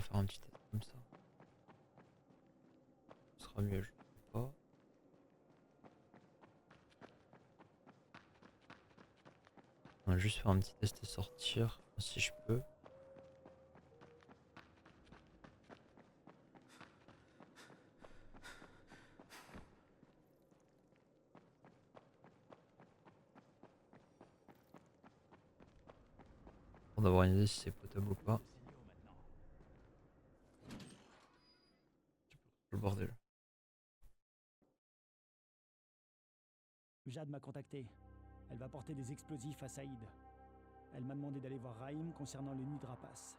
va faire un petit test comme ça. Ce sera mieux, je sais pas. On va juste faire un petit test et sortir, si je peux. Pour d'avoir une idée si c'est potable ou pas. Le bordel. Jade m'a contacté. Elle va porter des explosifs à Saïd. Elle m'a demandé d'aller voir Raïm concernant le nid de rapace.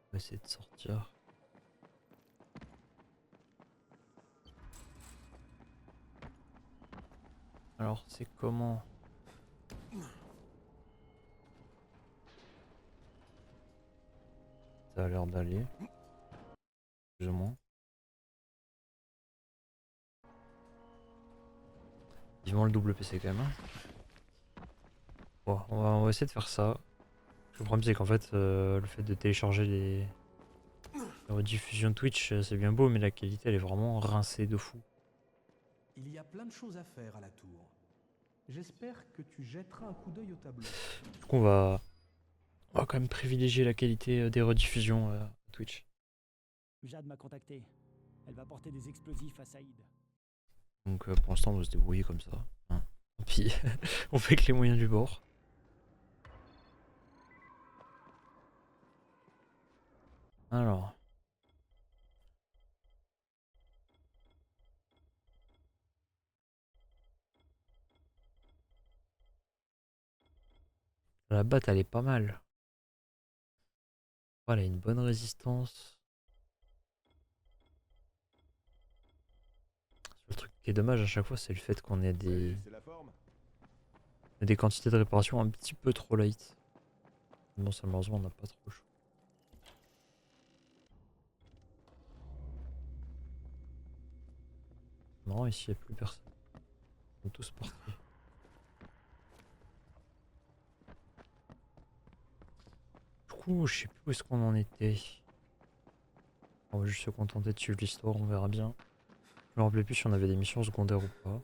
On va essayer de sortir. Alors c'est comment? Ça a l'air d'aller. Plus ou moins. Vivement le double PC quand même. Hein. Bon, on va essayer de faire ça. Le problème c'est qu'en fait le fait de télécharger les rediffusions Twitch c'est bien beau mais la qualité elle est vraiment rincée de fou. Il y a plein de choses à faire à la tour. J'espère que tu jetteras un coup d'œil au tableau. Du coup on va quand même privilégier la qualité des rediffusions Twitch. Jade m'a contacté. Elle va porter des explosifs à Saïd. Donc pour l'instant on va se débrouiller comme ça. Hein. Et puis on fait que les moyens du bord. Alors. La batte elle est pas mal. Oh, elle a une bonne résistance. Le truc qui est dommage à chaque fois c'est le fait qu'on ait des quantités de réparation un petit peu trop light. Bon ça malheureusement on n'a pas trop le choix. Non ici il n'y a plus personne. Ils sont tous partis. Du coup je sais plus où est-ce qu'on en était. On va juste se contenter de suivre l'histoire, on verra bien. Je me rappelais plus si on avait des missions secondaires ou pas.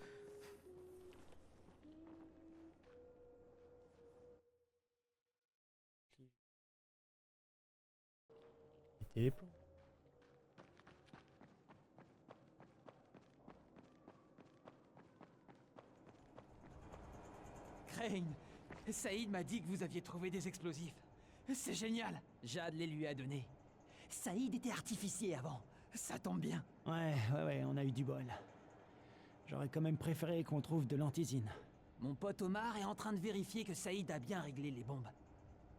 Et les plans. Crane, Saïd m'a dit que vous aviez trouvé des explosifs. C'est génial. Jade les lui a donnés. Saïd était artificier avant. Ça tombe bien. Ouais, on a eu du bol. J'aurais quand même préféré qu'on trouve de l'antisine. Mon pote Omar est en train de vérifier que Saïd a bien réglé les bombes.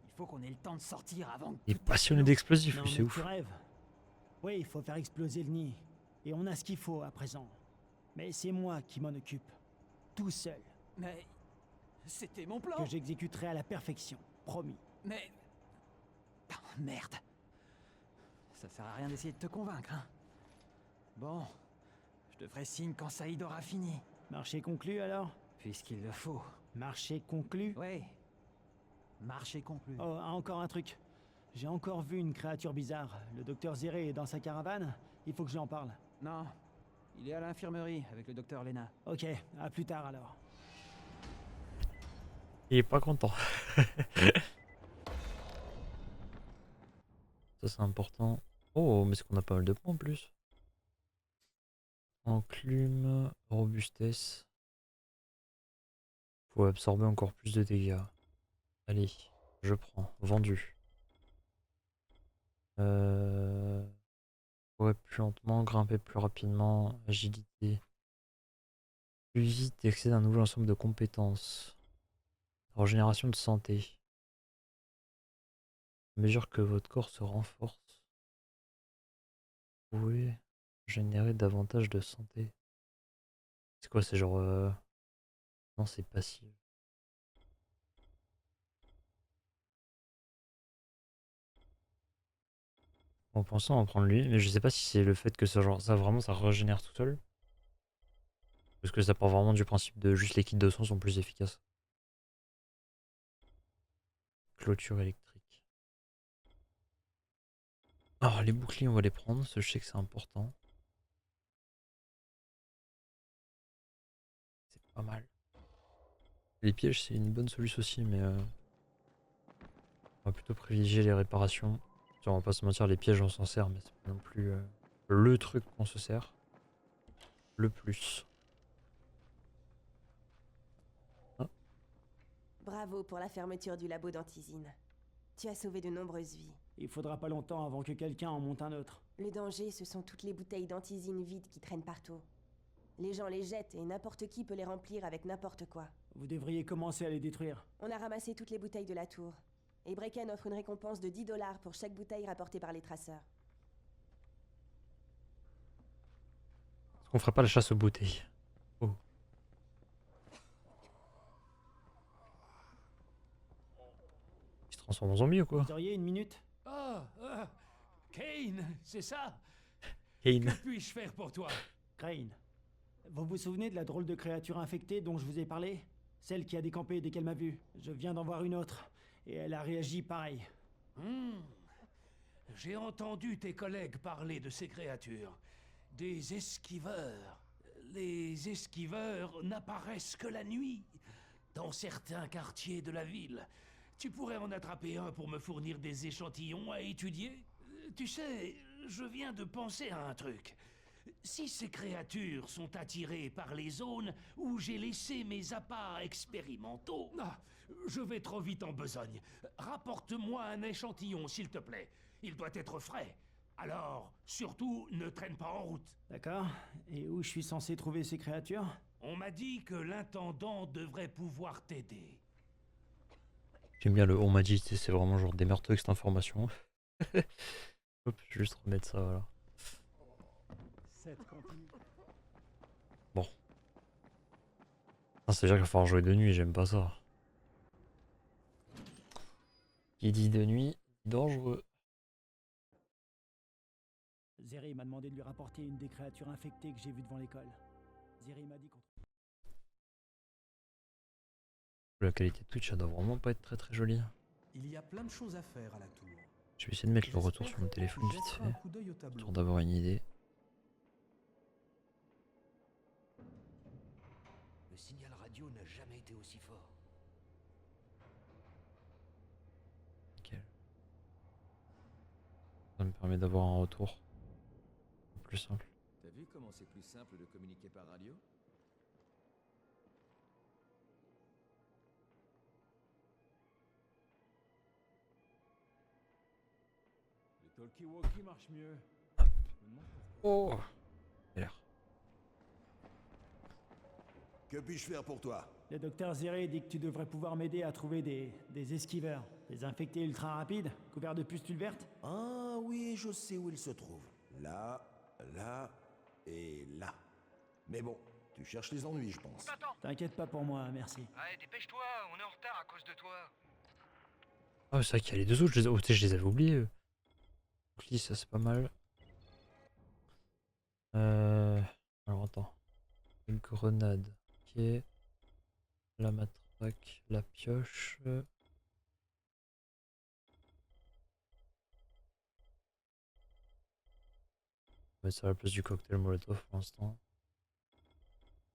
Il faut qu'on ait le temps de sortir avant que Il est tout passionné explose. d'explosifs Non lui, c'est mais tu ouf. rêves. Oui, il faut faire exploser le nid. Et on a ce qu'il faut à présent. Mais c'est moi qui m'en occupe. Tout seul. Mais c'était mon plan. Que j'exécuterai à la perfection. Promis. Mais... Oh, merde. Ça sert à rien d'essayer de te convaincre, hein. Bon, je te ferai signe quand Saïd aura fini. Marché conclu alors? Puisqu'il le faut. Marché conclu? Ouais. Marché conclu. Oh, encore un truc. J'ai encore vu une créature bizarre. Le docteur Zéré est dans sa caravane. Il faut que je lui en parle. Non, il est à l'infirmerie avec le docteur Lena. Ok, à plus tard alors. Il est pas content. Ça c'est important. Oh mais c'est qu'on a pas mal de points en plus. Enclume, robustesse. Faut absorber encore plus de dégâts. Allez, je prends. Vendu. Courir plus lentement, grimper plus rapidement, agilité. Plus vite et accéder à un nouvel ensemble de compétences. Régénération de santé. À mesure que votre corps se renforce, vous pouvez générer davantage de santé. C'est quoi, c'est genre... Non, c'est passif. En pensant en prendre lui, mais je sais pas si c'est le fait que ça, genre, ça vraiment ça régénère tout seul. Parce que ça part vraiment du principe de juste les kits de soins sont plus efficaces. Clôture électrique. Alors les boucliers on va les prendre, parce que je sais que c'est important. C'est pas mal. Les pièges c'est une bonne solution aussi mais on va plutôt privilégier les réparations. Genre, on va pas se mentir, les pièges on s'en sert mais c'est pas non plus le truc qu'on se sert le plus. Ah, Bravo pour la fermeture du labo d'Antizine. Tu as sauvé de nombreuses vies. Il faudra pas longtemps avant que quelqu'un en monte un autre. Le danger, ce sont toutes les bouteilles d'Antizine vides qui traînent partout. Les gens les jettent et n'importe qui peut les remplir avec n'importe quoi. Vous devriez commencer à les détruire. On a ramassé toutes les bouteilles de la tour. Et Brecken offre une récompense de 10 $ pour chaque bouteille rapportée par les traceurs. est-ce qu'on ferait pas la chasse aux bouteilles? Oh. Il se transforme en zombie ou quoi? Vous auriez une minute? Kane, c'est ça? Kane. Que puis-je faire pour toi? Crane, vous vous souvenez de la drôle de créature infectée dont je vous ai parlé? Celle qui a décampé dès qu'elle m'a vu. Je viens d'en voir une autre. Et elle a réagi pareil. J'ai entendu tes collègues parler de ces créatures. Des esquiveurs. Les esquiveurs n'apparaissent que la nuit, dans certains quartiers de la ville. Tu pourrais en attraper un pour me fournir des échantillons à étudier? Tu sais, je viens de penser à un truc. Si ces créatures sont attirées par les zones où j'ai laissé mes appâts expérimentaux... Ah, je vais trop vite en besogne. Rapporte-moi un échantillon, s'il te plaît. Il doit être frais. Alors, surtout, ne traîne pas en route. D'accord. Et où je suis censé trouver ces créatures? On m'a dit que l'intendant devrait pouvoir t'aider. J'aime bien le on m'a dit, tu sais, c'est vraiment genre démerde-toi avec cette information. Hop, je vais juste remettre ça, voilà. Bon. Ah, c'est-à-dire qu'il va falloir jouer de nuit, j'aime pas ça. Qui dit de nuit, dangereux. Zeri m'a demandé de lui rapporter une des créatures infectées que j'ai vues devant l'école. Zeri m'a dit qu'on... La qualité de Twitch, ça doit vraiment pas être très très jolie. Il y a plein de choses à faire à la tour. Je vais essayer de mettre le retour J'espère sur mon que téléphone tu vite jetteras fait, un coup d'œil au tableau. histoire d'avoir une idée. Le signal radio n'a jamais été aussi fort. Nickel. Ça me permet d'avoir un retour plus simple. T'as vu comment c'est plus simple de communiquer par radio? Le talkie-walkie marche mieux. Oh, il a l'air. Que puis-je faire pour toi? Le docteur Zeri dit que tu devrais pouvoir m'aider à trouver des esquiveurs. Des infectés ultra rapides, couverts de pustules vertes. Ah oui, je sais où il se trouve. Là, là et là. Mais bon, tu cherches les ennuis, je pense. T'inquiète pas pour moi, merci. Allez, dépêche-toi, on est en retard à cause de toi. Ah, c'est vrai qu'il y a les deux autres, oh, je les avais oubliés. Bouclier, ça c'est pas mal. Alors attends. Une grenade. Ok. La matraque, la pioche. On va mettre ça à la place du cocktail Molotov pour l'instant.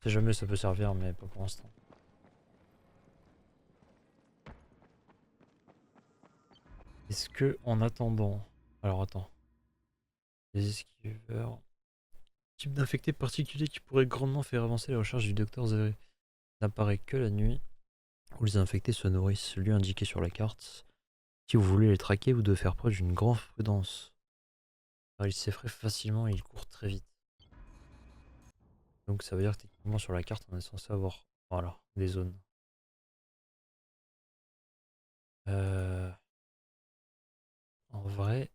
Si jamais ça peut servir, mais pas pour l'instant. Est-ce que en attendant. Alors attends. Les esquiveurs. Type d'infecté particulier qui pourrait grandement faire avancer les recherches du docteur Zeri. N'apparaît que la nuit où les infectés se nourrissent, lieu indiqué sur la carte. Si vous voulez les traquer, vous devez faire preuve d'une grande prudence. Car ils s'effraient facilement et ils courent très vite. Donc ça veut dire que techniquement sur la carte on est censé avoir voilà, des zones. En vrai,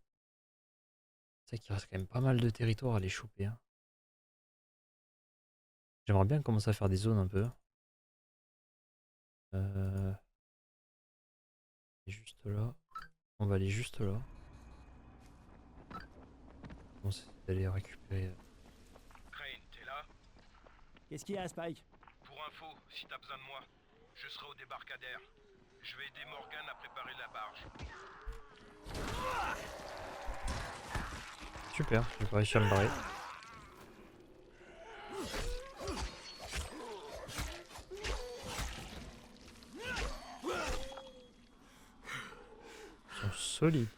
c'est qu'il reste quand même pas mal de territoire à les choper. Hein. J'aimerais bien commencer à faire des zones un peu. Et juste là. On va aller juste là. Bon, c'est d'aller récupérer. Crane, t'es là? Qu'est-ce qu'il y a, Spike? Pour info, si t'as besoin de moi, je serai au débarcadère. Je vais aider Morgan à préparer la barge. Super, j'ai pas réussi à me barrer. Ils sont solides.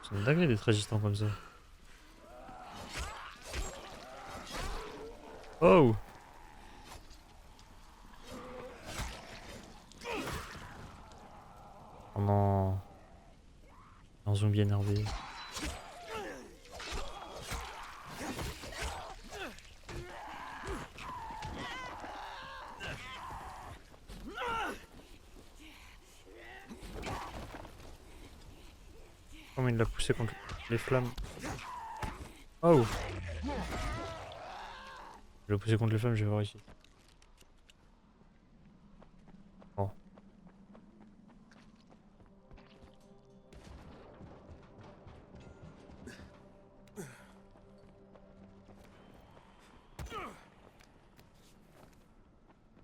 C'est dingue d'être résistant comme ça. Oh! Oh non. Un zombie énervé. Comment il l'a poussé contre les flammes? Oh! Je l'ai poussé contre les flammes, j'ai pas réussi. Bon.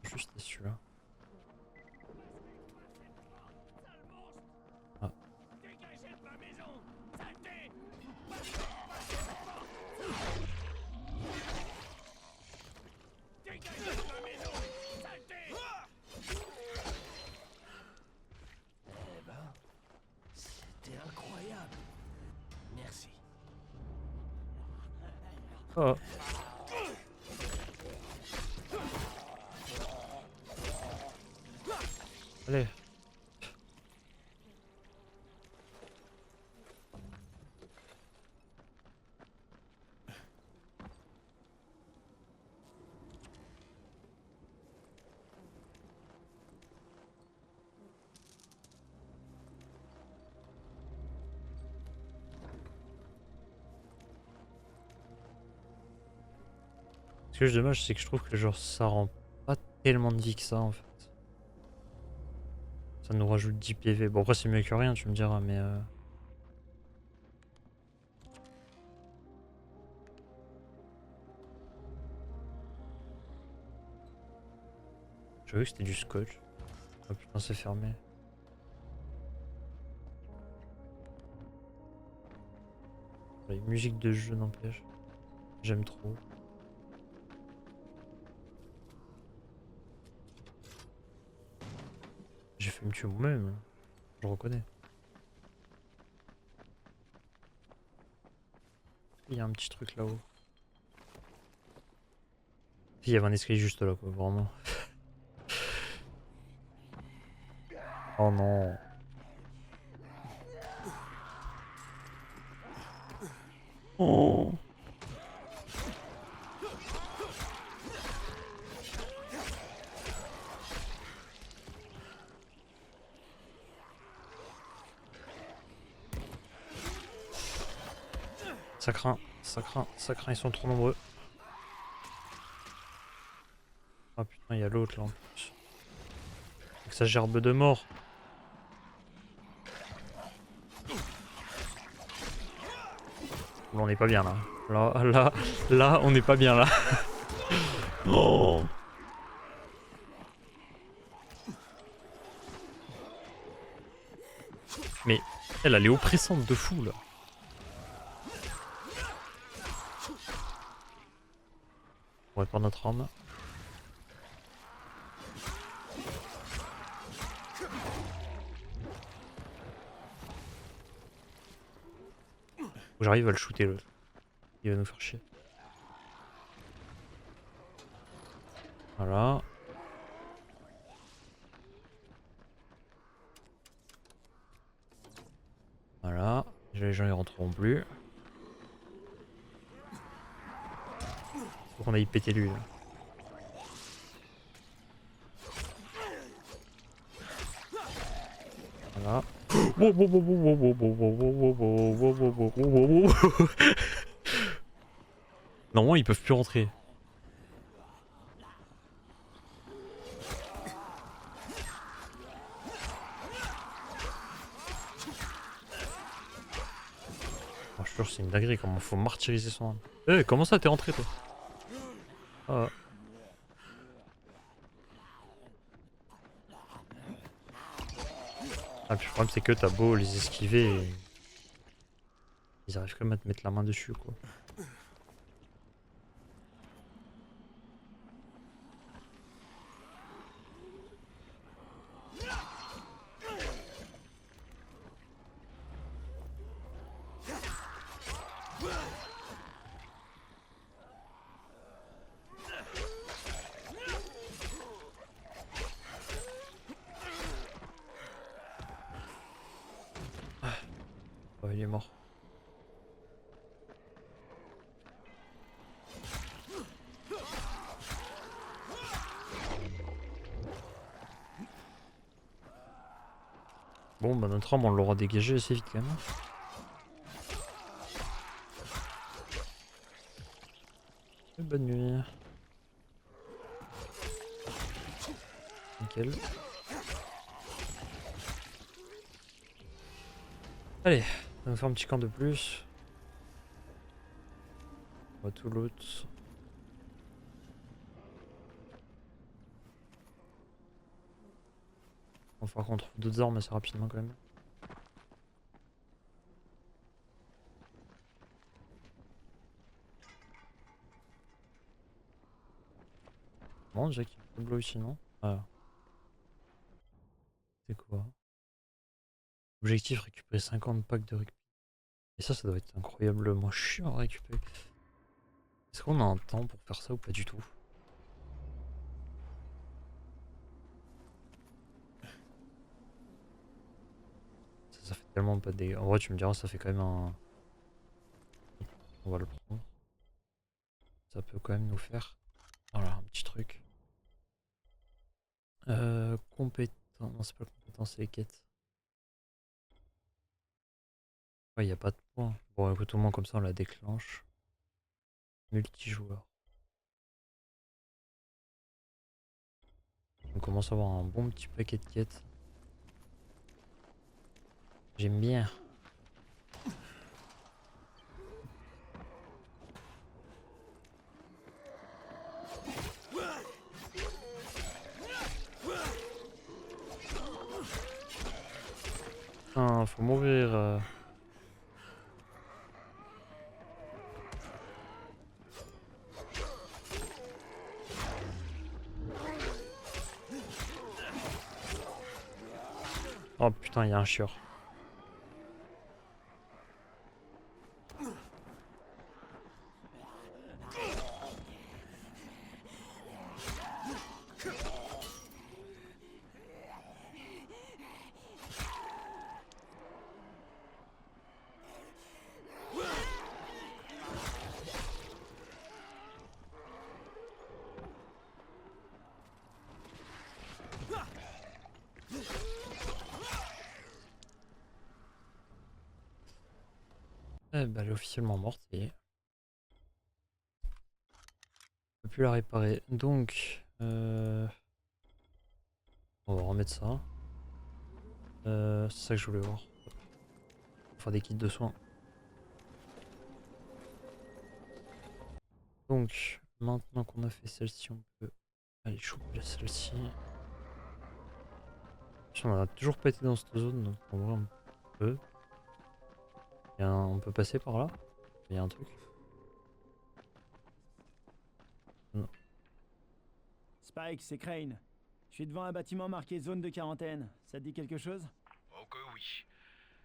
Juste celui-là. Ah. Eh ben, c'était incroyable. Merci. Oh. Allez. Ce que je dommage, c'est que je trouve que genre ça rend pas tellement de vie que ça en fait. Ça nous rajoute 10 PV. Bon après c'est mieux que rien, tu me diras, mais j'avais vu que c'était du scotch. Oh putain, c'est fermé. Les musiques de jeu n'empêche. J'aime trop. J'ai fait me tuer moi-même. Je reconnais. Il y a un petit truc là-haut. Il y avait un escalier juste là, quoi, vraiment. Oh non. Oh. Ça craint, ça craint, ça craint, ils sont trop nombreux. Ah putain, il y a l'autre là en plus. Avec sa gerbe de mort. Bon, on est pas bien là. Là, on est pas bien là. Oh. Mais elle est oppressante de fou là. On va prendre notre arme. Faut que j'arrive à le shooter l'autre. Il va nous faire chier. Voilà. Voilà. Les gens ils rentreront plus. Faut qu'on aille péter lui là. Voilà. Normalement ils peuvent plus rentrer. jure, c'est une dinguerie comment faut martyriser son âme. Eh, comment ça t'es rentré toi? Ah. Ah, puis le problème c'est que t'as beau les esquiver, ils arrivent quand même à te mettre la main dessus quoi. Oh, il est mort. Bon bah notre arme on l'aura dégagé assez vite quand même. Et bonne nuit. Nickel. Allez, on va faire un petit camp de plus. On va tout l'autre. Il va falloir qu'on trouve d'autres armes assez rapidement quand même. Bon, déjà qu'il y a un tableau ici, non? Ah. C'est quoi? Objectif, récupérer 50 packs de récup. Et ça doit être incroyablement chiant à récupérer. Est-ce qu'on a un temps pour faire ça ou pas du tout? Ça fait tellement pas de dégâts. En vrai, tu me diras, ça fait quand même un... On va le prendre. Ça peut quand même nous faire... Voilà, un petit truc. Compétence... Non, c'est pas compétence, c'est les quêtes. Ouais, y a pas de points. Bon, écoute, au moins comme ça, on la déclenche. Multijoueur. On commence à avoir un bon petit paquet de quêtes. J'aime bien. Ah, faut mourir. Oh putain, il y a un chieur. Eh ben, elle est officiellement morte et... On peut plus la réparer. Donc... On va remettre ça. C'est ça que je voulais voir. Faire des kits de soins. Donc, maintenant qu'on a fait celle-ci, on peut aller choper celle-ci. On n'a toujours pas été dans cette zone, donc en vrai on peut. On peut passer par là. Il y a un truc. Non. Spike, c'est Crane. Je suis devant un bâtiment marqué zone de quarantaine. Ça te dit quelque chose? Oh que oui.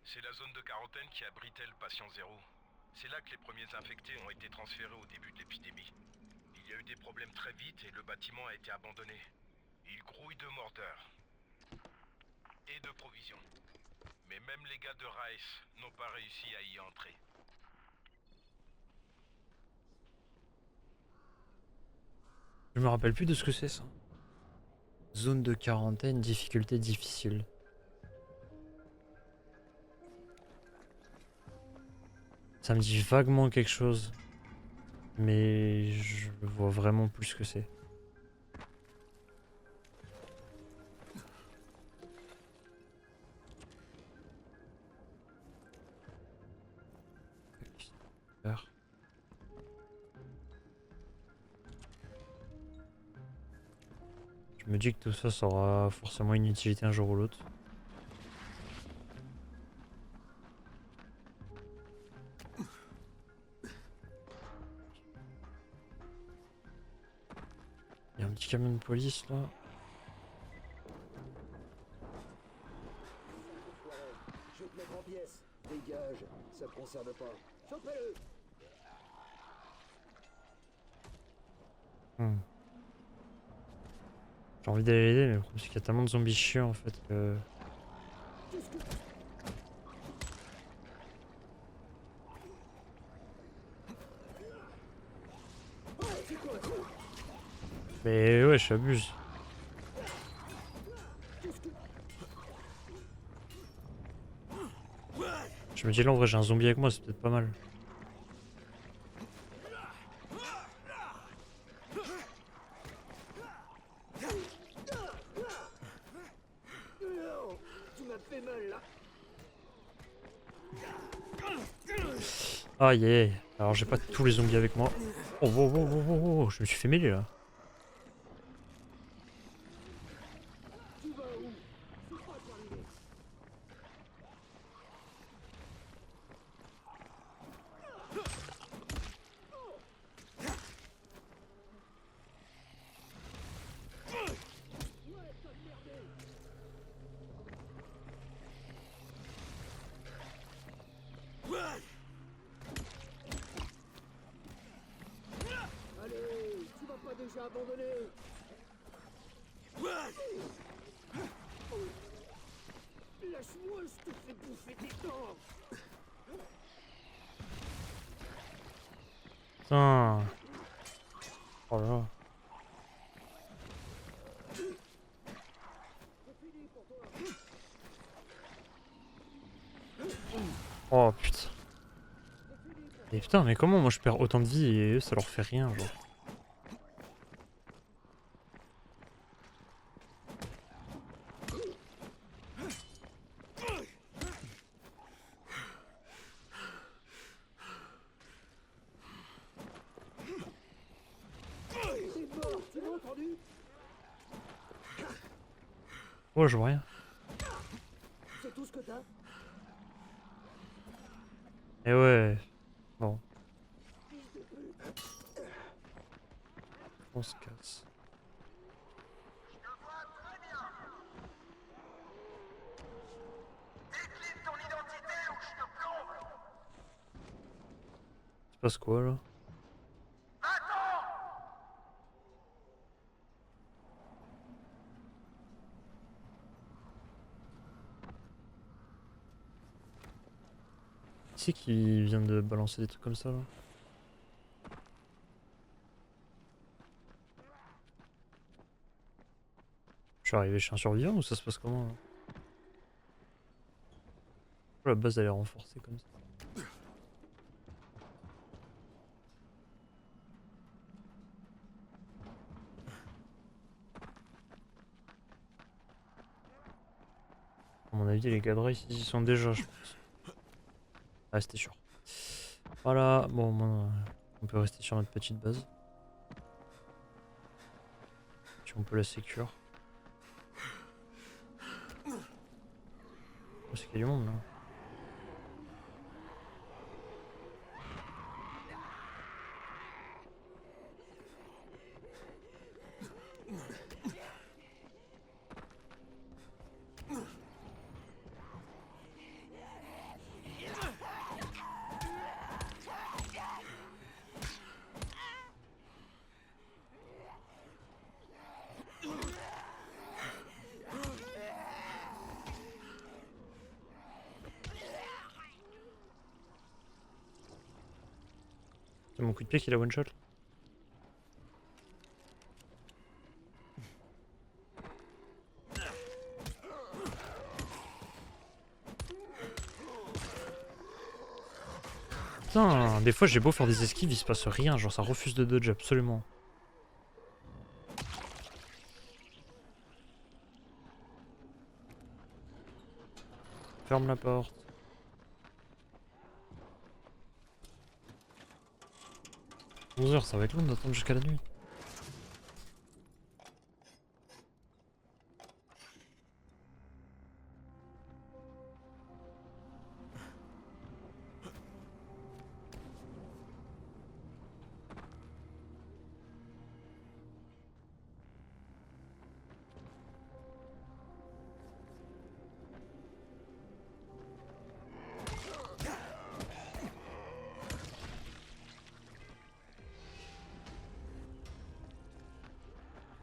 C'est la zone de quarantaine qui abritait le patient zéro. C'est là que les premiers infectés ont été transférés au début de l'épidémie. Il y a eu des problèmes très vite et le bâtiment a été abandonné. Il grouille de mordeurs. Et de provisions. Mais même les gars de Rice n'ont pas réussi à y entrer. Je me rappelle plus de ce que c'est ça. Zone de quarantaine, difficulté difficile. Ça me dit vaguement quelque chose. Mais je vois vraiment plus ce que c'est. me dis que tout ça, ça aura forcément une utilité un jour ou l'autre. Il y a un petit camion de police là. Je vais te mettre en pièces. Dégage, ça te concerne pas. Chopez-le. J'ai envie d'aller l'aider, mais le problème c'est qu'il y a tellement de zombies chiants en fait que. Mais ouais, j'abuse. Je me dis là en vrai j'ai un zombie avec moi, c'est peut-être pas mal. Ah yeah. Alors j'ai pas tous les zombies avec moi. Oh, oh, oh, oh, oh, oh, je me suis fait mêler là. Allez, tu vas pas déjà abandonner. Lâche-moi, je te fais bouffer tes dents. Putain. Oh là là. Oh putain. Et putain, mais comment moi je perds autant de vie et eux ça leur fait rien genre. Oh, je vois rien. C'est tout ce que t'as? Et ouais. Bon. On se casse. Il se passe quoi là? Qui c'est qui vient de balancer des trucs comme ça là? Je suis arrivé chez un survivant ou ça se passe comment là? La base elle est renforcée comme ça. À mon avis les cadres ici ils y sont déjà je pense. Ah c'était sûr. Voilà, bon moi, on peut rester sur notre petite base. Si on peut la sécure. Oh, c'est qu'il y a du monde là. C'est mon coup de pied qui l'a one shot. Putain, des fois j'ai beau faire des esquives, il se passe rien, genre ça refuse de dodge absolument. Ferme la porte. « 11h, ça va être long d'attendre jusqu'à la nuit. »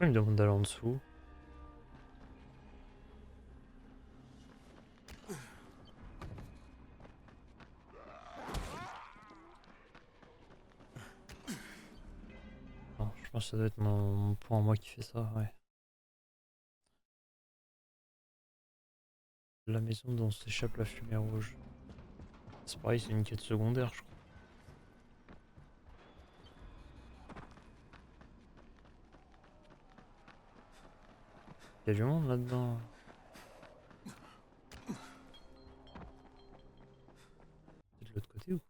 Pourquoi il me demande d'aller en dessous? Non, je pense que ça doit être mon point à moi qui fait ça, ouais. La maison dont s'échappe la fumée rouge. C'est pareil, c'est une quête secondaire, je crois. Il y a du monde là-dedans. C'est de l'autre côté ou quoi?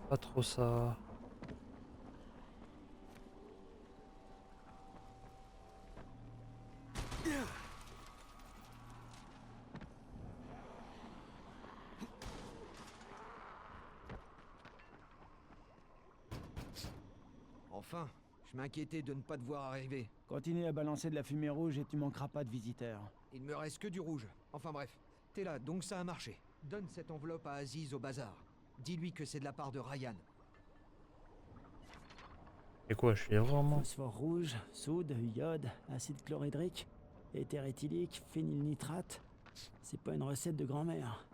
Pas trop ça. Enfin, je m'inquiétais de ne pas te voir arriver. Continue à balancer de la fumée rouge et tu manqueras pas de visiteurs. Il ne me reste que du rouge. Enfin bref, t'es là, donc ça a marché. Donne cette enveloppe à Aziz au bazar. Dis-lui que c'est de la part de Ryan. Et quoi, je suis vraiment. Phosphore rouge, soude, iode, acide chlorhydrique, éther éthylique, phénylnitrate. C'est pas une recette de grand-mère.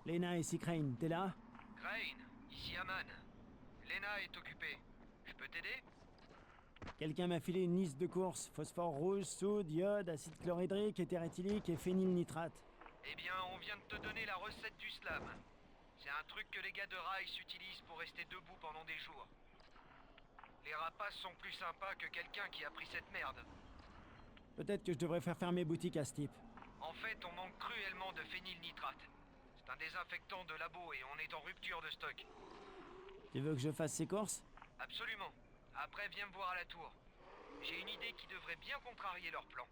Lena et Crane, t'es là? Crane, ici Aman. Lena est occupée. Je peux t'aider? Quelqu'un m'a filé une liste de courses. Phosphore rouge, soude, iode, acide chlorhydrique, éther éthylique et phénylnitrate. Eh bien, on vient de te donner la recette du slam. C'est un truc que les gars de Rice utilisent pour rester debout pendant des jours. Les rapaces sont plus sympas que quelqu'un qui a pris cette merde. Peut-être que je devrais faire fermer boutique à ce type. En fait, on manque cruellement de phénylnitrate. C'est un désinfectant de labo et on est en rupture de stock. Tu veux que je fasse ces courses? Absolument. Après, viens me voir à la tour. J'ai une idée qui devrait bien contrarier leur plan.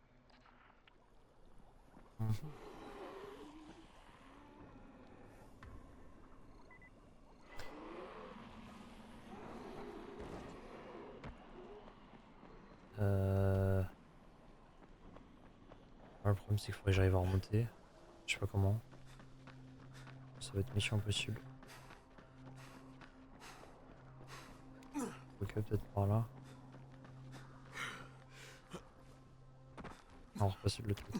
Le problème c'est qu'il faudrait que j'arrive à remonter. Je sais pas comment. Ça va être mission impossible. Ok, peut-être par là. Non, repasser de l'autre côté.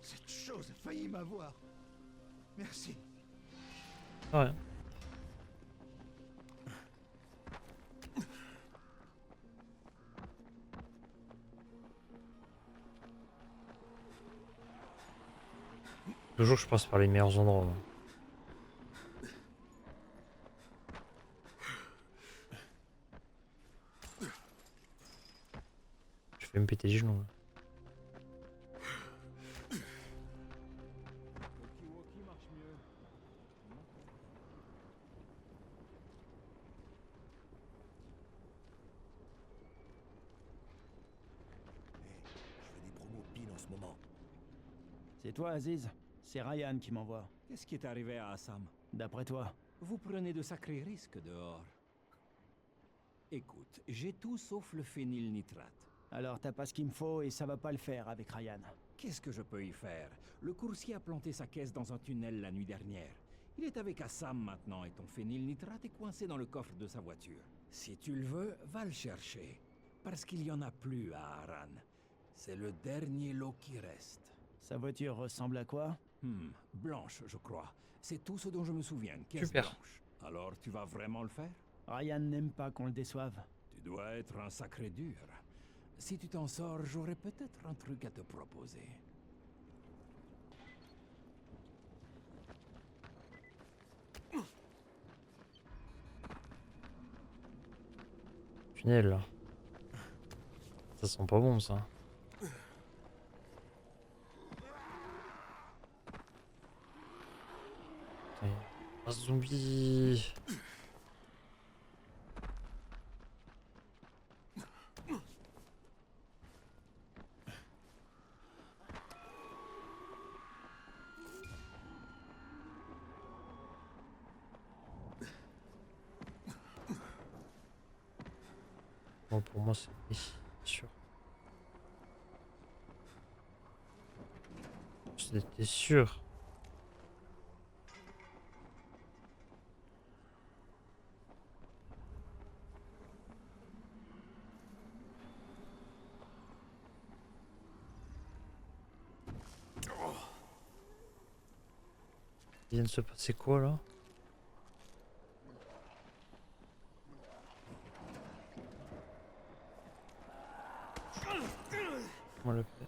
Cette chose a failli m'avoir. Merci. Ah ouais. Toujours je passe par les meilleurs endroits. Moi. Je vais me péter les genoux. Là. Je fais des promos pile en ce moment. C'est toi, Aziz? C'est Ryan qui m'envoie. Qu'est-ce qui est arrivé à Assam? D'après toi. Vous prenez de sacrés risques dehors. Écoute, j'ai tout sauf le phénylnitrate. Alors t'as pas ce qu'il me faut et ça va pas le faire avec Ryan. Qu'est-ce que je peux y faire? Le coursier a planté sa caisse dans un tunnel la nuit dernière. Il est avec Assam maintenant et ton phénylnitrate est coincé dans le coffre de sa voiture. Si tu le veux, va le chercher. Parce qu'il y en a plus à Harran. C'est le dernier lot qui reste. Sa voiture ressemble à quoi? Blanche, je crois. C'est tout ce dont je me souviens. Caisse Super. blanche. Alors tu vas vraiment le faire? Ryan n'aime pas qu'on le déçoive. Tu dois être un sacré dur. Si tu t'en sors, j'aurais peut-être un truc à te proposer. tunnel là. Ça sent pas bon ça. Putain, un zombie. Bon, pour moi, c'est ici, sûr. C'était sûr. Il vient de se passer quoi là? On l'a fait.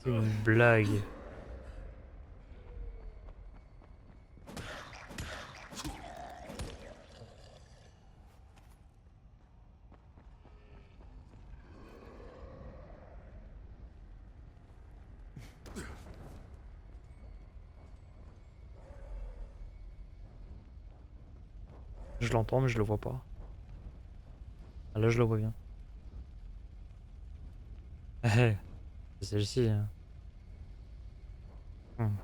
C'est une blague. Je l'entends mais je le vois pas. Ah, là je le vois bien. C'est celle-ci. Hein. Hmm.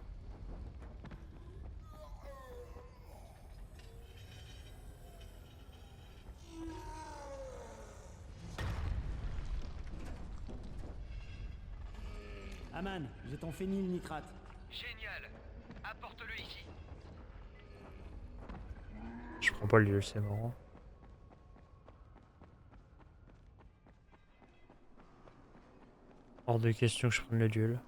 Aman, j'ai ton phénylnitrate. Génial. Apporte-le ici. Je prends pas le lieu, c'est marrant. Hors de question que je prenne le duel.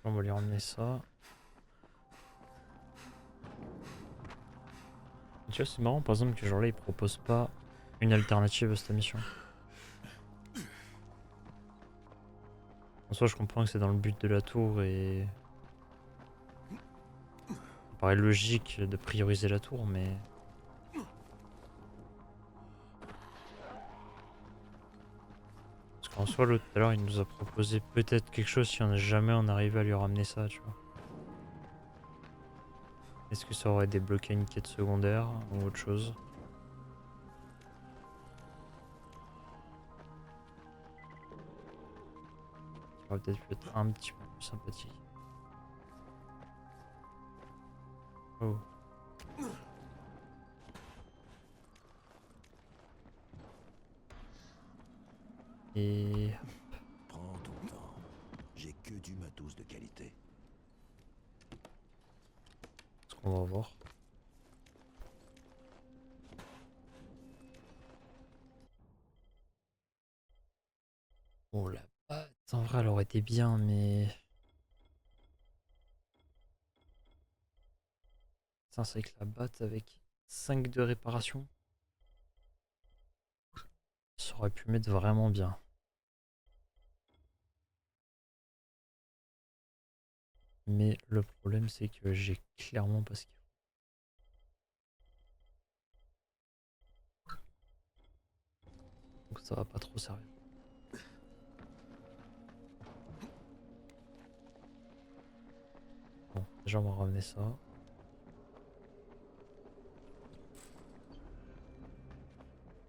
On va lui ramener ça. Tu vois, c'est marrant par exemple que genre là il propose pas une alternative à cette mission. En soi, je comprends que c'est dans le but de la tour et. Ça paraît logique de prioriser la tour, mais. Parce qu'en soi, l'autre tout à l'heure il nous a proposé peut-être quelque chose si on a jamais on arrivait à lui ramener ça, tu vois. Est-ce que ça aurait débloqué une quête secondaire ou autre chose? Ça aurait peut-être pu être un petit peu plus sympathique. Oh. Et. Prends ton temps. J'ai que du matos de qualité. Ce qu'on va voir. Oh la batte, en vrai elle aurait été bien, mais. Ça, c'est avec la batte avec 5 de réparation. Ça aurait pu mettre vraiment bien. Mais le problème, c'est que j'ai clairement pas ce qu'il faut. Donc ça va pas trop servir. Bon, déjà on va ramener ça.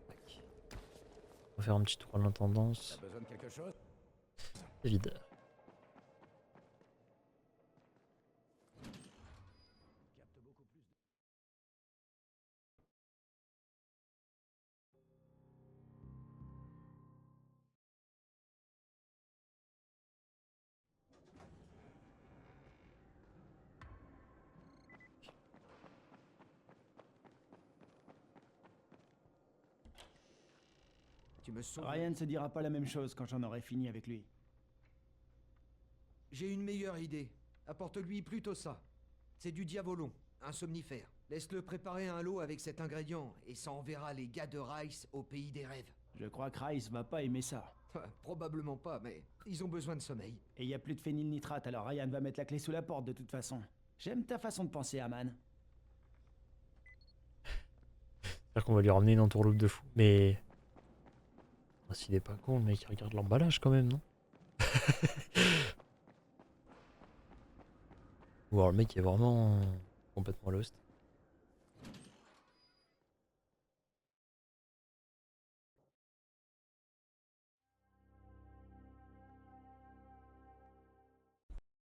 Tac. va faire un petit tour à l'intendance. T'as besoin de quelque chose? C'est vide. Tu me sauves. Ryan se dira pas la même chose quand j'en aurai fini avec lui. J'ai une meilleure idée. Apporte-lui plutôt ça. C'est du diavolon, un somnifère. Laisse-le préparer un lot avec cet ingrédient et ça enverra les gars de Rice au pays des rêves. Je crois que Rice va pas aimer ça. Probablement pas, mais ils ont besoin de sommeil. Et y a plus de phénylnitrate, alors Ryan va mettre la clé sous la porte de toute façon. J'aime ta façon de penser, Aman. C'est-à-dire qu'on va lui ramener une entourloupe de fou. Mais... Ah, s'il est pas con, le mec il regarde l'emballage quand même, non? Ou alors le mec est vraiment complètement lost.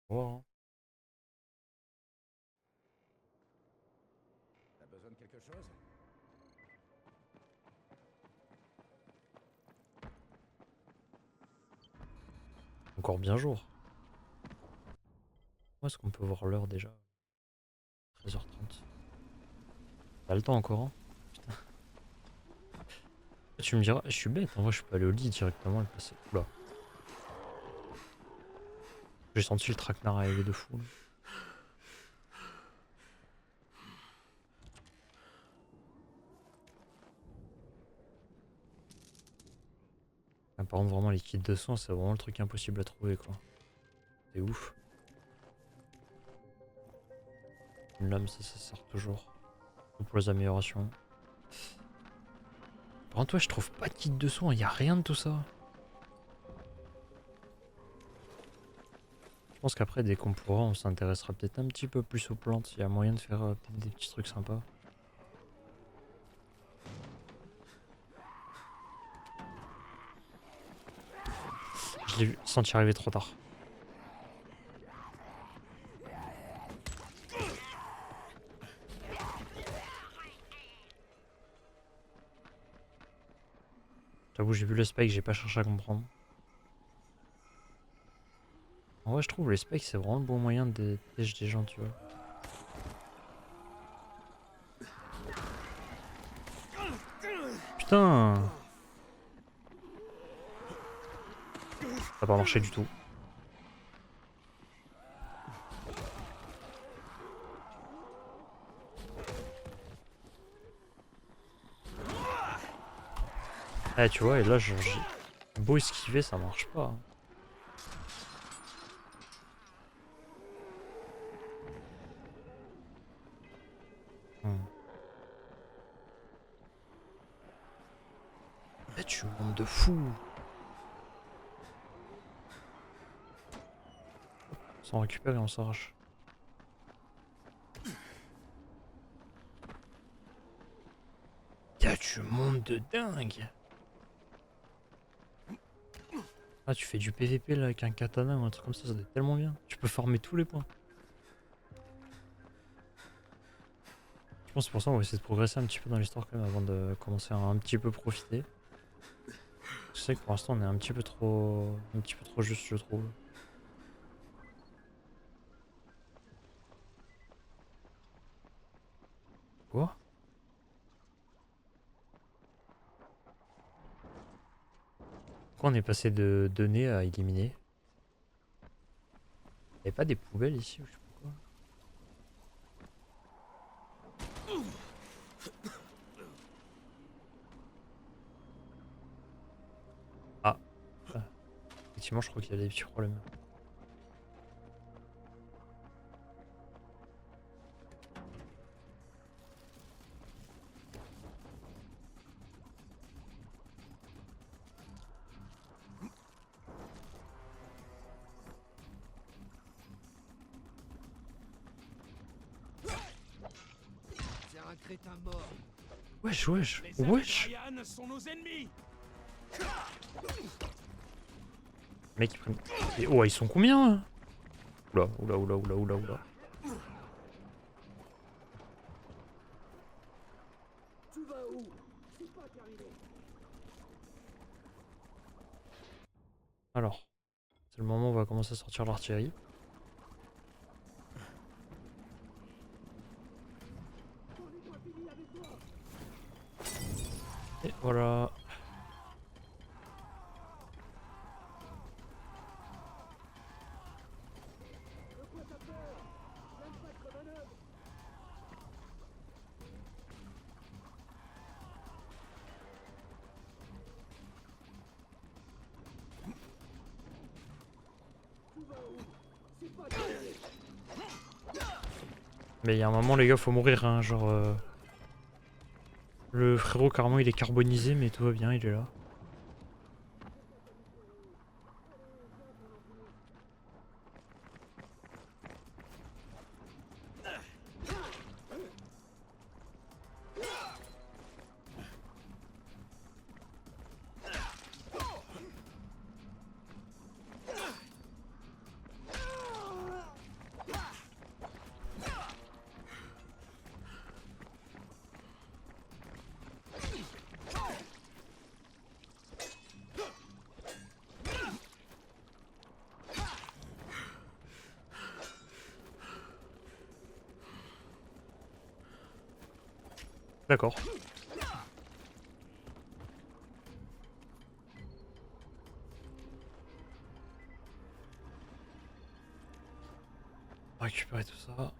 Wow. T'as besoin de quelque chose? Encore bien jour. Où est-ce qu'on peut voir l'heure déjà? 13h30. T'as le temps encore, hein? Putain. Tu me diras, je suis bête, en vrai je peux aller au lit directement et passer. Oula. J'ai senti le traquenard arriver de fou. Là. Ah, par contre vraiment les kits de soins c'est vraiment le truc impossible à trouver quoi. C'est ouf. Une lame ça sert toujours. Pour les améliorations. Par contre ouais je trouve pas de kit de soins, y a rien de tout ça. Je pense qu'après dès qu'on pourra on s'intéressera peut-être un petit peu plus aux plantes. Il y a moyen de faire peut-être des petits trucs sympas. Je l'ai vu, senti arriver trop tard. J'avoue j'ai vu le spike, j'ai pas cherché à comprendre. En vrai je trouve les spikes c'est vraiment le bon moyen de piéger des gens tu vois. Putain! Ça a pas marché du tout. Eh tu vois et là j'ai beau esquiver ça marche pas. Eh tu montes de fou. On s'en récupère et on s'arrache. Tu montes de dingue. Ah tu fais du PVP là avec un katana ou un truc comme ça doit être tellement bien. Tu peux farmer tous les points. Je pense que c'est pour ça on va essayer de progresser un petit peu dans l'histoire quand même avant de commencer à un petit peu profiter. Je sais que pour l'instant on est un petit peu trop juste je trouve. Quoi? Pourquoi on est passé de donner à éliminer? Y'a pas des poubelles ici ou je sais pas quoi? Ah. Effectivement je crois qu'il y a des petits problèmes. C'est un crétin mort. Wesh wesh Les wesh. Ryan sont nos ennemis. Les mecs ils prennent. Et oh, ils sont combien hein? Oula, oula, oula, oula, oula, oula. Alors, c'est le moment où on va commencer à sortir l'artillerie. Et voilà. Mais il y a un moment les gars faut mourir hein, genre le frérot carrément il est carbonisé mais tout va bien, il est là. D'accord. On va récupérer tout ça.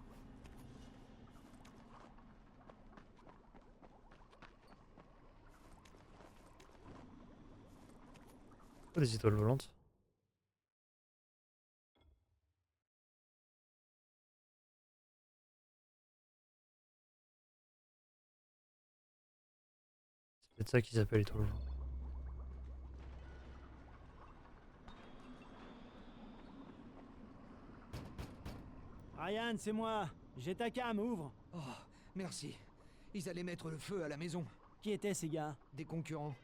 Oh, des étoiles volantes. C'est peut-être ça qu'ils appellent étoiles volantes. Ryan, c'est moi. J'ai ta cam, ouvre. Oh, merci. Ils allaient mettre le feu à la maison. Qui étaient ces gars? Des concurrents.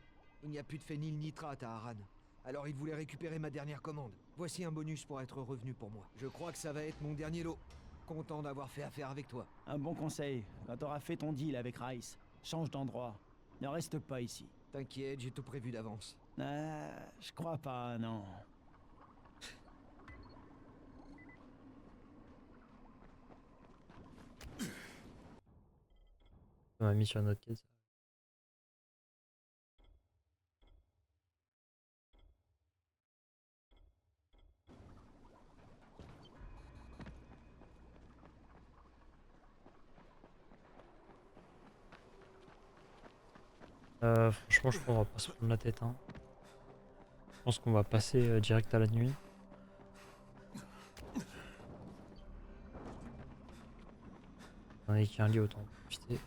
Il n'y a plus de phénylnitrate à Harran. Alors ils voulaient récupérer ma dernière commande. Voici un bonus pour être revenu pour moi. Je crois que ça va être mon dernier lot. Content d'avoir fait affaire avec toi. Un bon conseil. Quand t'auras fait ton deal avec Rice, change d'endroit. Ne reste pas ici. T'inquiète, j'ai tout prévu d'avance. Je crois pas, non. On m'a mis sur une autre case. Franchement, je pense qu'on va pas se prendre la tête. Hein. Je pense qu'on va passer direct à la nuit. On est qu'il y a un lit, autant en profiter.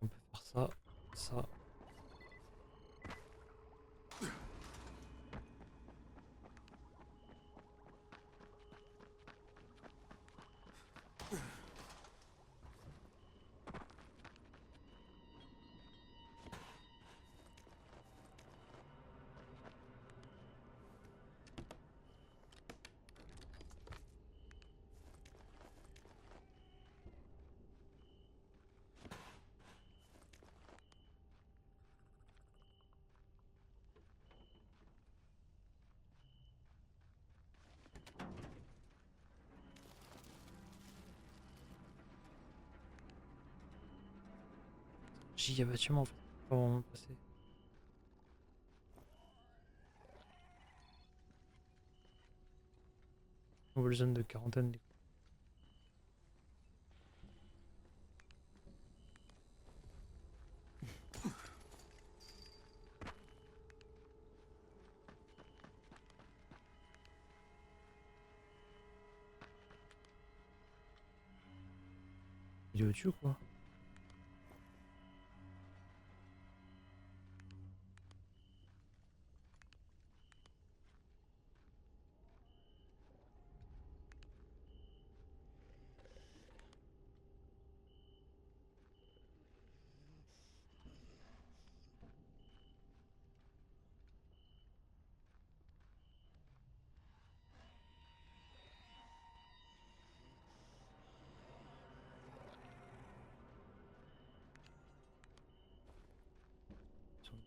On peut faire ça, ça. Giga bâtiment en fait. Pas vraiment passer. Nouvelle zone de quarantaine. Il est au-dessus ou quoi?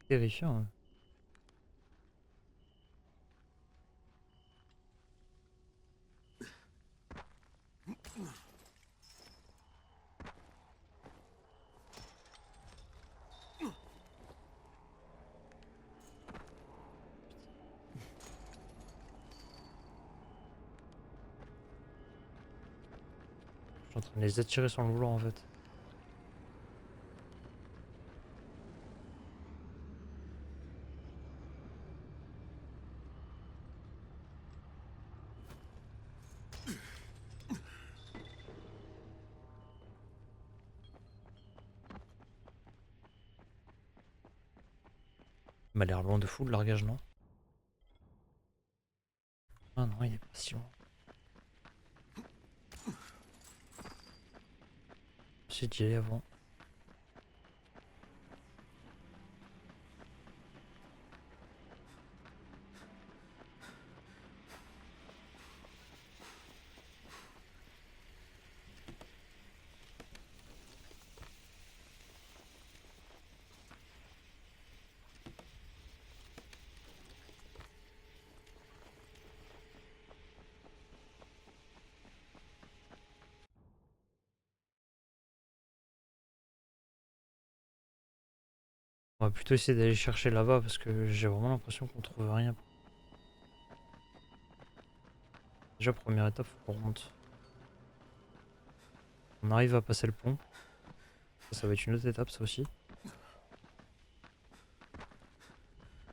Terrifiant. Je suis en train de les attirer sur le vouloir en fait. Il m'a l'air loin de fou le largage, non? Ah non, il est pas si loin. J'ai d'y aller avant. On va plutôt essayer d'aller chercher là-bas parce que j'ai vraiment l'impression qu'on trouve rien. Déjà, première étape, faut qu'on remonte. On arrive à passer le pont. Ça va être une autre étape, ça aussi.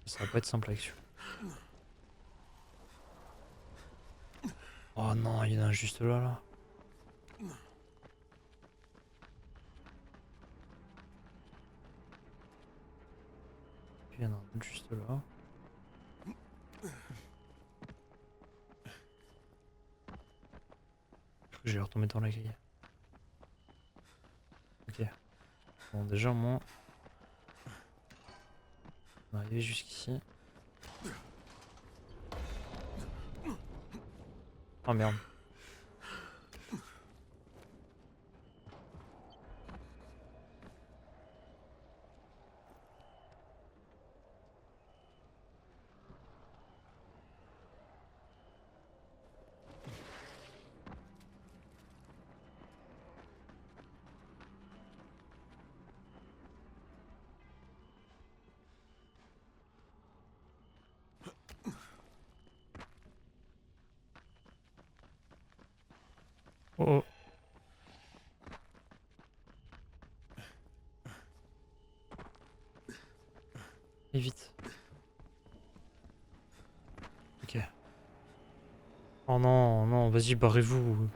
Ça va pas être simple avec celui-là. Oh non, il y en a un juste là. Il y en a un autre juste là. Je crois que je vais retomber dans la grille. Ok. Bon, déjà, moi, on est arrivé jusqu'ici. Oh merde. Oh oh. Et vite. Ok. Oh non, non, vas-y, barrez-vous.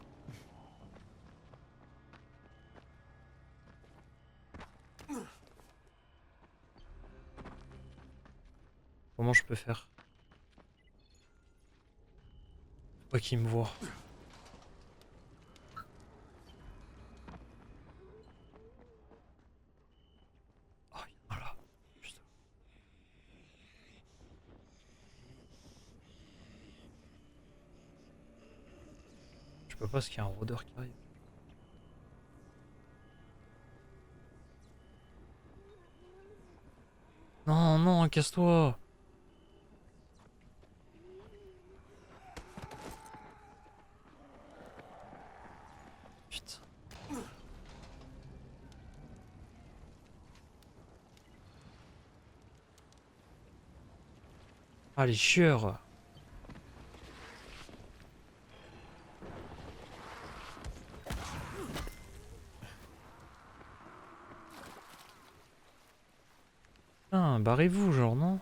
Comment je peux faire? Faut pas qu'il me voit. Oh, il y en a là. Putain. Je peux pas parce qu'il y a un rôdeur qui arrive. Non, non, casse-toi. Putain. Ah, les chieurs. Putain, barrez-vous, genre, non?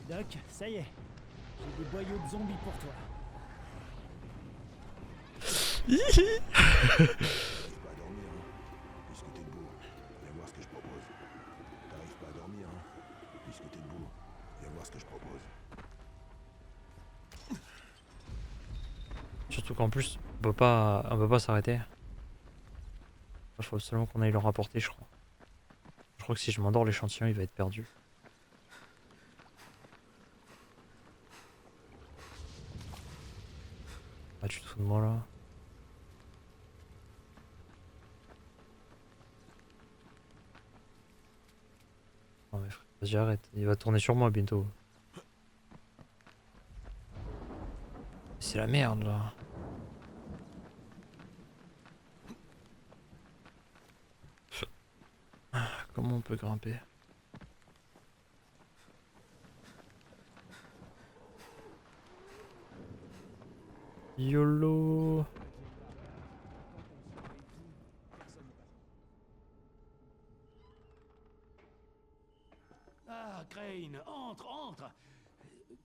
Doc, ça y est. J'ai des boyaux de zombies pour toi. T'arrives pas à dormir, hein, puisque t'es debout. Viens voir ce que je propose. T'arrives pas à dormir, hein, puisque t'es debout. Viens voir ce que je propose. Surtout qu'en plus, on peut pas s'arrêter. Il faut absolument qu'on aille le rapporter, je crois. Je crois que si je m'endors, l'échantillon il va être perdu. Ah, tu te fous de moi là? Non mais frère, vas-y arrête, il va tourner sur moi bientôt. C'est la merde là. Comment on peut grimper? YOLO! Ah, Crane, entre, entre.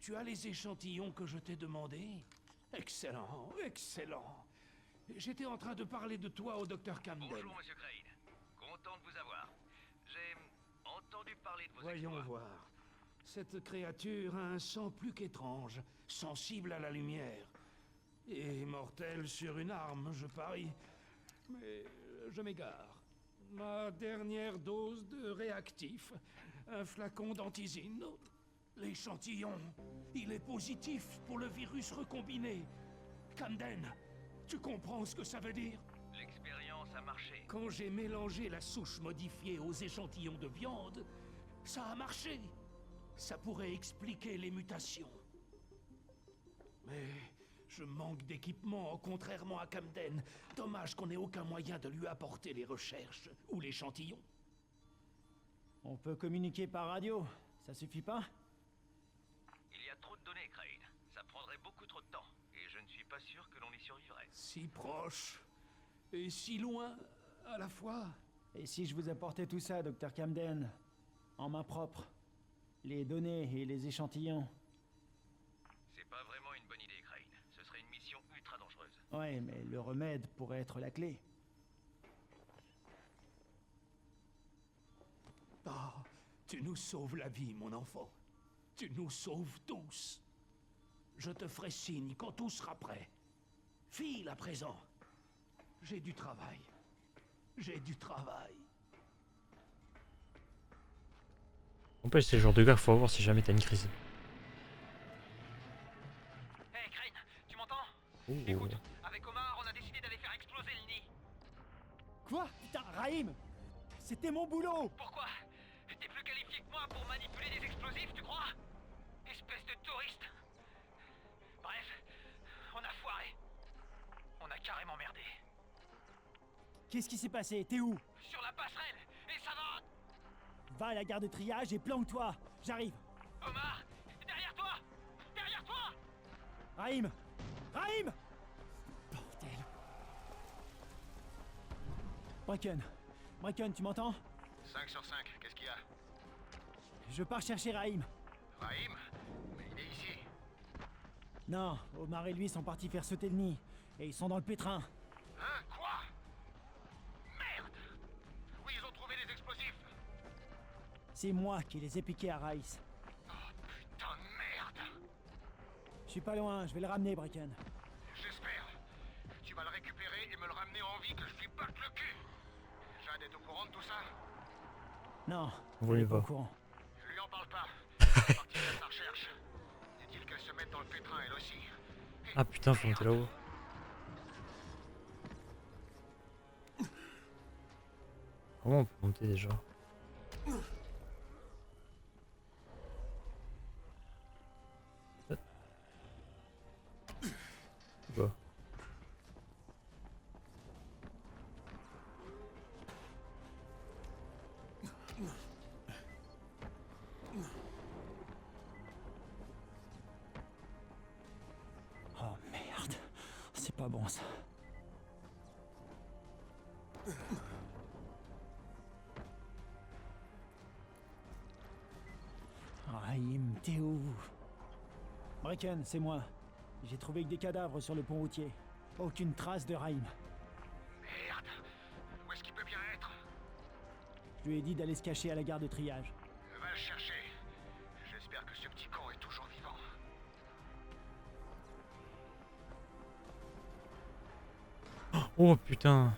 Tu as les échantillons que je t'ai demandés? Excellent, excellent. J'étais en train de parler de toi au docteur Camden. Bonjour, monsieur Crane. Content de vous avoir. J'ai entendu parler de vos Voyons exploits. voir. Cette créature a un sang plus qu'étrange, sensible à la lumière. Et mortel sur une arme, je parie. Mais je m'égare. Ma dernière dose de réactif. Un flacon d'antizine. L'échantillon. Il est positif pour le virus recombiné. Camden, tu comprends ce que ça veut dire? L'expérience a marché. Quand j'ai mélangé la souche modifiée aux échantillons de viande, ça a marché. Ça pourrait expliquer les mutations. Mais je manque d'équipement, contrairement à Camden. Dommage qu'on n'ait aucun moyen de lui apporter les recherches ou l'échantillon. On peut communiquer par radio, ça suffit pas? Il y a trop de données, Crane. Ça prendrait beaucoup trop de temps. Et je ne suis pas sûr que l'on y survivrait. Si proche et si loin à la fois. Et si je vous apportais tout ça, docteur Camden, en main propre? Les données et les échantillons? C'est pas vraiment une bonne idée, Crane. Ce serait une mission ultra dangereuse. Ouais, mais le remède pourrait être la clé. Ah, tu nous sauves la vie, mon enfant. Tu nous sauves tous. Je te ferai signe quand tout sera prêt. File à présent. J'ai du travail. J'ai du travail. On peut c'est le genre de gars qu'il faut avoir si jamais t'as une crise. Hey, Crane, tu m'entends? Ouh. Écoute, avec Omar, on a décidé d'aller faire exploser le nid. Quoi? Putain, Raïm! C'était mon boulot! Pourquoi? T'es plus qualifié que moi pour manipuler des explosifs, tu crois? Espèce de touriste. Bref, on a foiré. On a carrément merdé. Qu'est-ce qui s'est passé? T'es où? Sur la passerelle, et ça va. Va à la gare de triage et planque-toi! J'arrive! Omar, derrière toi! Derrière toi! Raïm! Raïm! Bordel! Bracken! Bracken, tu m'entends? 5 sur 5, qu'est-ce qu'il y a? Je pars chercher Raïm. Raïm? Mais il est ici. Non, Omar et lui sont partis faire sauter le nid. Et ils sont dans le pétrin. Hein? Quoi? Merde! Oui, ils ont trouvé les explosifs. C'est moi qui les ai piqués à Rice. Oh putain de merde! Je suis pas loin, je vais le ramener, Bracken. J'espère. Tu vas le récupérer et me le ramener en vie que je lui batte le cul. Jade est au courant de tout ça? Non, On elle y est pas va. au courant. Je lui en parle pas. Elle va partir à sa recherche. Dit-il qu'elle se mette dans le pétrin elle aussi. Et Ah putain, faut monter là-haut. Comment on peut monter déjà? Bah. Oh merde, c'est pas bon ça. Raïm, t'es où? Bracken, c'est moi. J'ai trouvé que des cadavres sur le pont routier. Aucune trace de Raïm. merde! Où est-ce qu'il peut bien être? Je lui ai dit d'aller se cacher à la gare de triage. Va le chercher. J'espère que ce petit con est toujours vivant. Oh putain.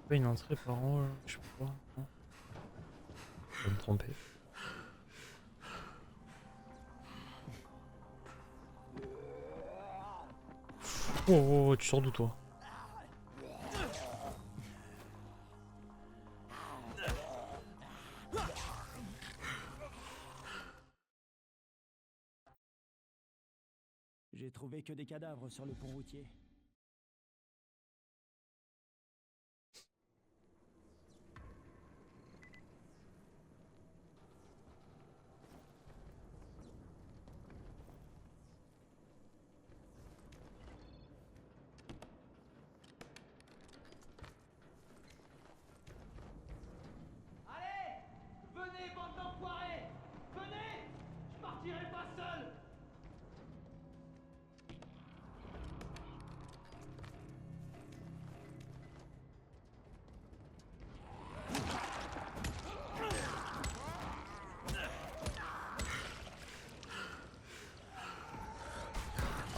Pas une entrée par en haut, là, je sais pas. Non. Je vais me tromper. Oh, oh, oh, tu sors d'où toi? J'ai trouvé que des cadavres sur le pont routier. Allez! Venez, bande d'enfoirés! Venez! Je partirai pas seul!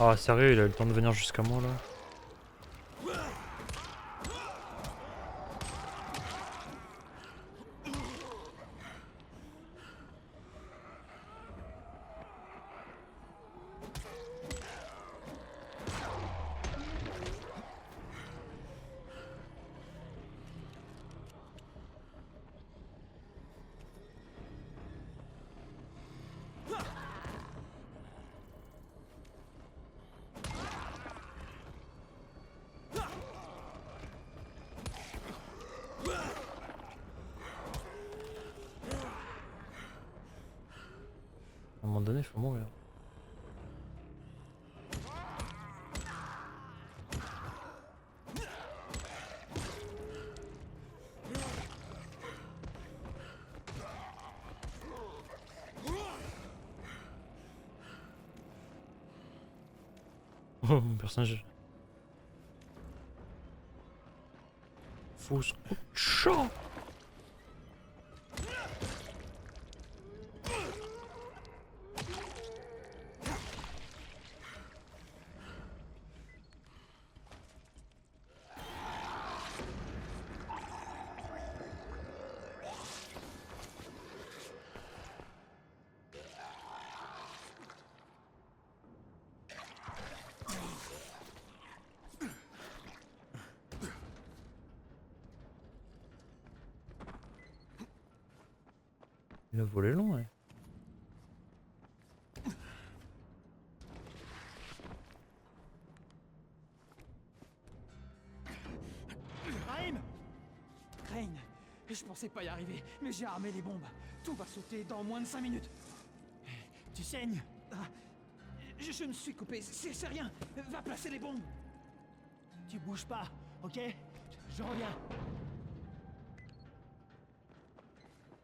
Ah sérieux, il a eu le temps de venir jusqu'à moi là. À un moment donné, il faut mourir. Oh, mon personnage. Fausse coup de chat. Il a volé long, ouais. Raïm! Crane, je pensais pas y arriver, mais j'ai armé les bombes. Tout va sauter dans moins de 5 minutes. Tu saignes! Ah, je me suis coupé, c'est rien. Va placer les bombes. Tu bouges pas, ok? Je reviens.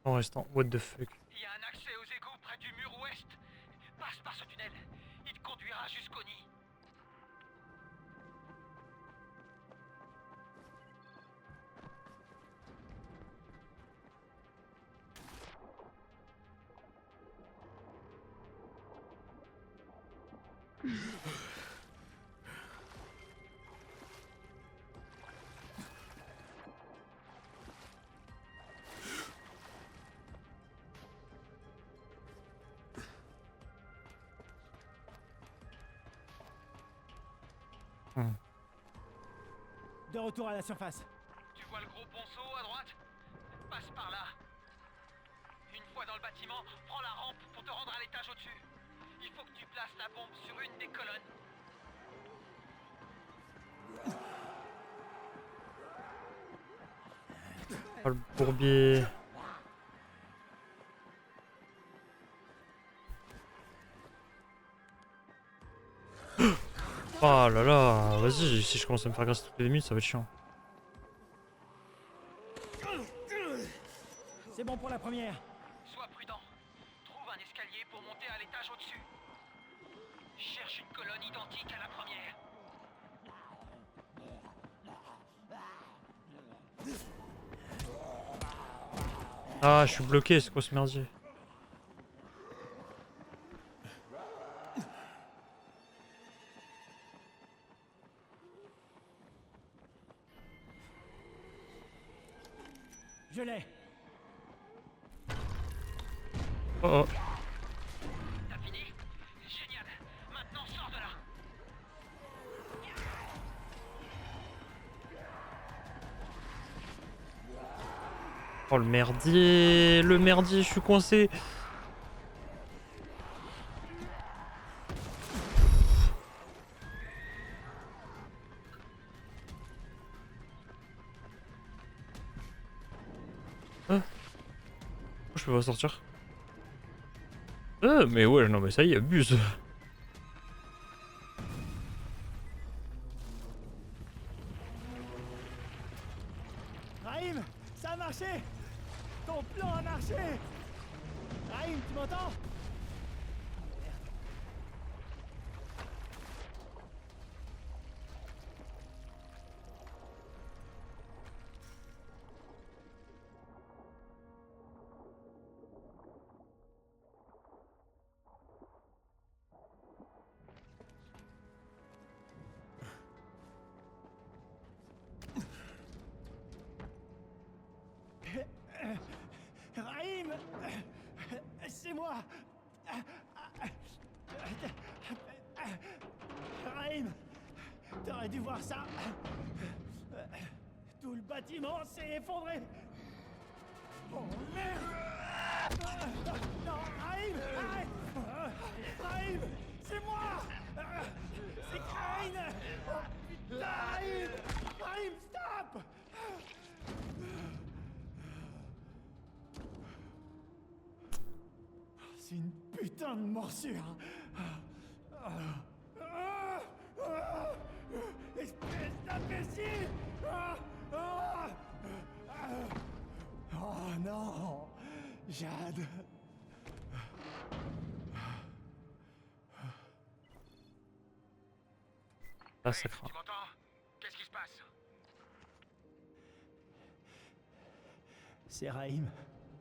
En restant, what the fuck. Il y a un accès aux égouts près du mur ouest. Passe par ce tunnel. Il te conduira jusqu'au nid. De retour à la surface. Tu vois le gros ponceau à droite? Passe par là. Une fois dans le bâtiment, prends la rampe pour te rendre à l'étage au-dessus. Il faut que tu places la bombe sur une des colonnes. Oh, le bourbier. Oh là là, vas-y, si je commence à me faire grâce toutes les minutes, ça va être chiant. C'est bon pour la première. Sois prudent. Trouve un escalier pour monter à l'étage au-dessus. Cherche une colonne identique à la première. Ah, je suis bloqué, c'est quoi ce merdier? Je l'ai. Oh oh. T'as fini? Génial. Maintenant, sors de là. Oh le merdier, je suis coincé. Ah. Je peux pas sortir. Mais ouais, non mais ça y est, abuse. Raïm, ça a marché. Ton plan a marché. Raïm, tu m'entends? Raïm, c'est moi. Raïm, t'aurais dû voir ça. Tout le bâtiment s'est effondré. Oh merde. Non, Raïm, arrête. Raïm, c'est moi. C'est Crane. Oh putain, Raïm. Raïm, stop. C'est une putain de morsure. Espèce d'imbécile. Oh non, Jade. Ah, ça craint. Tu m'entends? Qu'est-ce qui se passe? C'est Raïm.